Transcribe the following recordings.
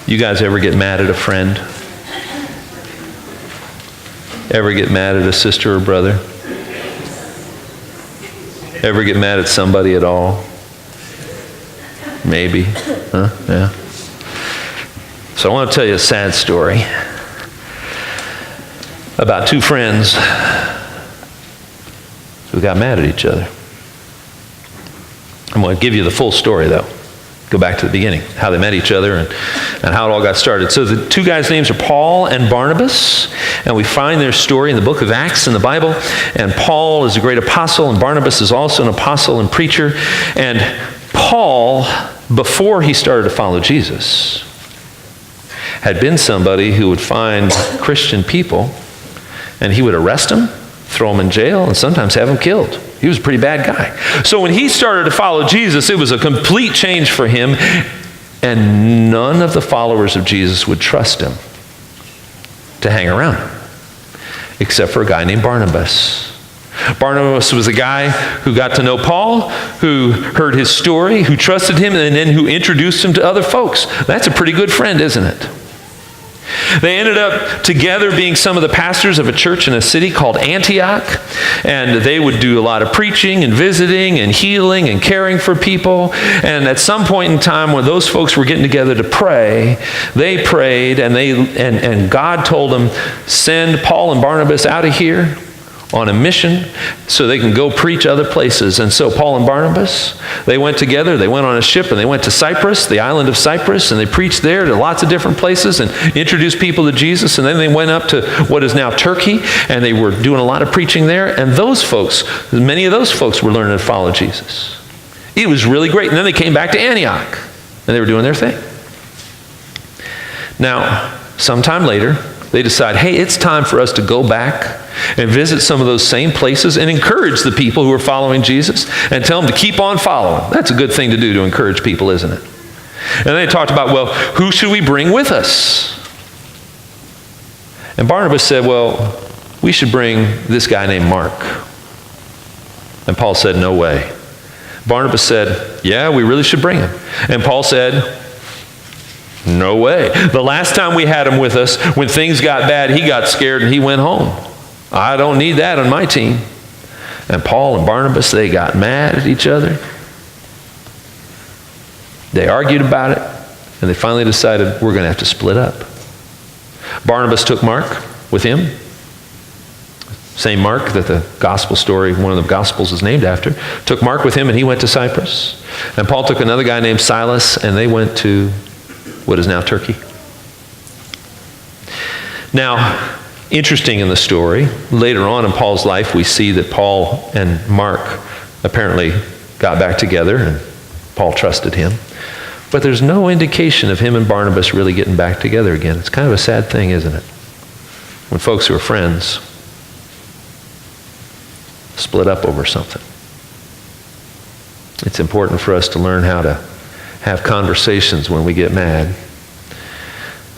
You guys ever get mad at a friend? Ever get mad at a sister or brother? Ever get mad at somebody at all? Maybe. Huh? Yeah. So I want to tell you a sad story about two friends who got mad at each other. I'm going to give you the full story, though. Go back to the beginning, how they met each other and how it all got started. So the two guys' names are Paul and Barnabas, and we find their story in the book of Acts in the Bible. And Paul is a great apostle, and Barnabas is also an apostle and preacher. And Paul, before he started to follow Jesus, had been somebody who would find Christian people, and he would arrest them, throw them in jail, and sometimes have them killed. He was a pretty bad guy. So when he started to follow Jesus, it was a complete change for him, and none of the followers of Jesus would trust him to hang around him, except for a guy named Barnabas. Barnabas was a guy who got to know Paul, who heard his story, who trusted him, and then who introduced him to other folks. That's a pretty good friend, isn't it? They ended up together being some of the pastors of a church in a city called Antioch, and they would do a lot of preaching and visiting and healing and caring for people. And at some point in time when those folks were getting together to pray, they prayed, and God told them, send Paul and Barnabas out of here on a mission so they can go preach other places. And so Paul and Barnabas, they went together, they went on a ship, and they went to Cyprus, the island of Cyprus, and they preached there to lots of different places and introduced people to Jesus. And then they went up to what is now Turkey, and they were doing a lot of preaching there. And those folks, many of those folks were learning to follow Jesus. It was really great. And then they came back to Antioch, and they were doing their thing. Now, sometime later, they decide, hey, it's time for us to go back and visit some of those same places and encourage the people who are following Jesus and tell them to keep on following. That's a good thing to do, to encourage people, isn't it? And they talked about, well, who should we bring with us? And Barnabas said, well, we should bring this guy named Mark. And Paul said, no way. Barnabas said, yeah, we really should bring him. And Paul said, no way. The last time we had him with us, when things got bad, he got scared and he went home. I don't need that on my team. And Paul and Barnabas, they got mad at each other. They argued about it, and they finally decided we're going to have to split up. Barnabas took Mark with him. Same Mark that the gospel story, one of the gospels is named after. Took Mark with him, and he went to Cyprus. And Paul took another guy named Silas, and they went to what is now Turkey. Now, interesting in the story, later on in Paul's life, we see that Paul and Mark apparently got back together, and Paul trusted him. But there's no indication of him and Barnabas really getting back together again. It's kind of a sad thing, isn't it? When folks who are friends split up over something. It's important for us to learn how to have conversations when we get mad,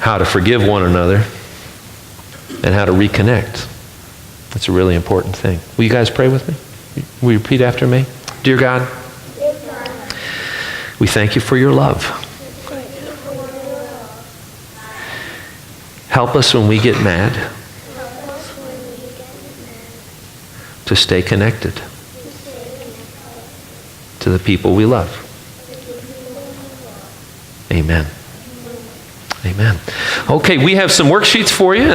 how to forgive one another, and how to reconnect. That's a really important thing. Will you guys pray with me? Will you repeat after me? Dear God, we thank you for your love. Help us when we get mad to stay connected to the people we love. Amen. Amen. Okay, we have some worksheets for you.